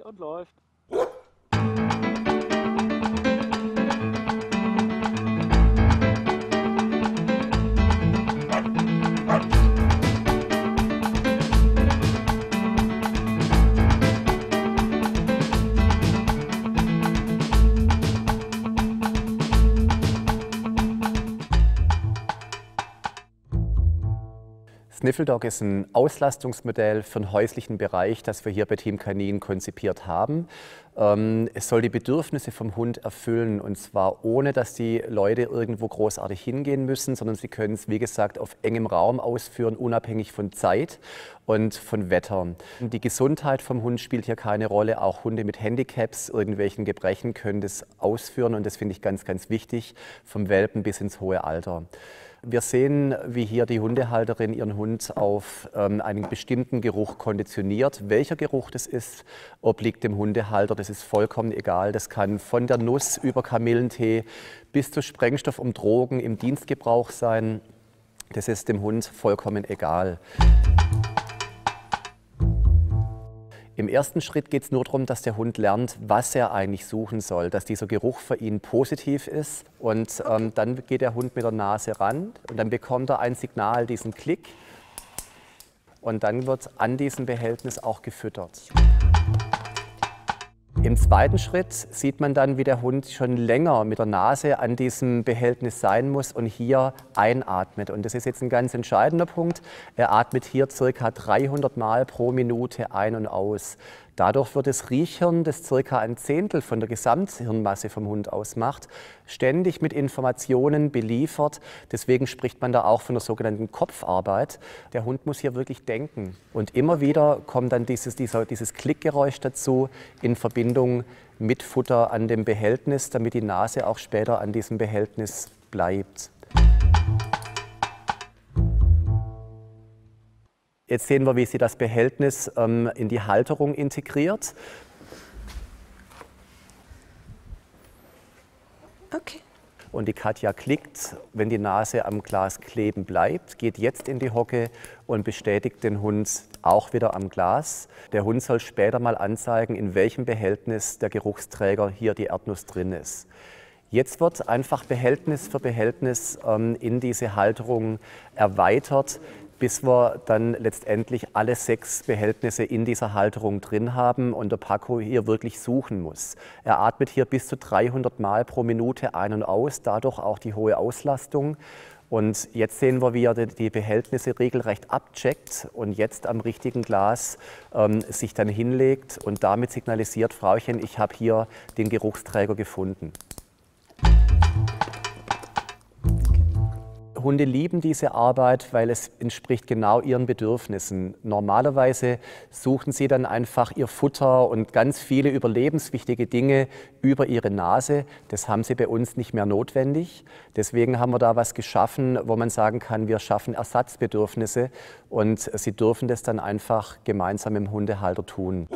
Und läuft. Sniffledog ist ein Auslastungsmodell für den häuslichen Bereich, das wir hier bei Team Kanin konzipiert haben. Es soll die Bedürfnisse vom Hund erfüllen, und zwar ohne, dass die Leute irgendwo großartig hingehen müssen, sondern sie können es, wie gesagt, auf engem Raum ausführen, unabhängig von Zeit und von Wetter. Die Gesundheit vom Hund spielt hier keine Rolle. Auch Hunde mit Handicaps, irgendwelchen Gebrechen können das ausführen, und das finde ich ganz, ganz wichtig, vom Welpen bis ins hohe Alter. Wir sehen, wie hier die Hundehalterin ihren Hund auf einen bestimmten Geruch konditioniert. Welcher Geruch das ist, obliegt dem Hundehalter, das ist vollkommen egal. Das kann von der Nuss über Kamillentee bis zu Sprengstoff und Drogen im Dienstgebrauch sein. Das ist dem Hund vollkommen egal. Im ersten Schritt geht es nur darum, dass der Hund lernt, was er eigentlich suchen soll, dass dieser Geruch für ihn positiv ist, und dann geht der Hund mit der Nase ran und dann bekommt er ein Signal, diesen Klick, und dann wird an diesem Behältnis auch gefüttert. Im zweiten Schritt sieht man dann, wie der Hund schon länger mit der Nase an diesem Behältnis sein muss und hier einatmet. Und das ist jetzt ein ganz entscheidender Punkt. Er atmet hier ca. 300 Mal pro Minute ein und aus. Dadurch wird das Riechhirn, das ca. ein Zehntel von der Gesamthirnmasse vom Hund ausmacht, ständig mit Informationen beliefert. Deswegen spricht man da auch von der sogenannten Kopfarbeit. Der Hund muss hier wirklich denken. Und immer wieder kommt dann dieses Klickgeräusch dazu in Verbindung mit Futter an dem Behältnis, damit die Nase auch später an diesem Behältnis bleibt. Jetzt sehen wir, wie sie das Behältnis in die Halterung integriert. Okay. Und die Katja klickt, wenn die Nase am Glas kleben bleibt, geht jetzt in die Hocke und bestätigt den Hund auch wieder am Glas. Der Hund soll später mal anzeigen, in welchem Behältnis der Geruchsträger hier die Erdnuss drin ist. Jetzt wird einfach Behältnis für Behältnis in diese Halterung erweitert, bis wir dann letztendlich alle 6 Behältnisse in dieser Halterung drin haben und der Paco hier wirklich suchen muss. Er atmet hier bis zu 300 Mal pro Minute ein und aus, dadurch auch die hohe Auslastung. Und jetzt sehen wir, wie er die Behältnisse regelrecht abcheckt und jetzt am richtigen Glas sich dann hinlegt und damit signalisiert: Frauchen, ich habe hier den Geruchsträger gefunden. Hunde lieben diese Arbeit, weil es entspricht genau ihren Bedürfnissen. Normalerweise suchen sie dann einfach ihr Futter und ganz viele überlebenswichtige Dinge über ihre Nase. Das haben sie bei uns nicht mehr notwendig. Deswegen haben wir da was geschaffen, wo man sagen kann, wir schaffen Ersatzbedürfnisse, und sie dürfen das dann einfach gemeinsam mit dem Hundehalter tun.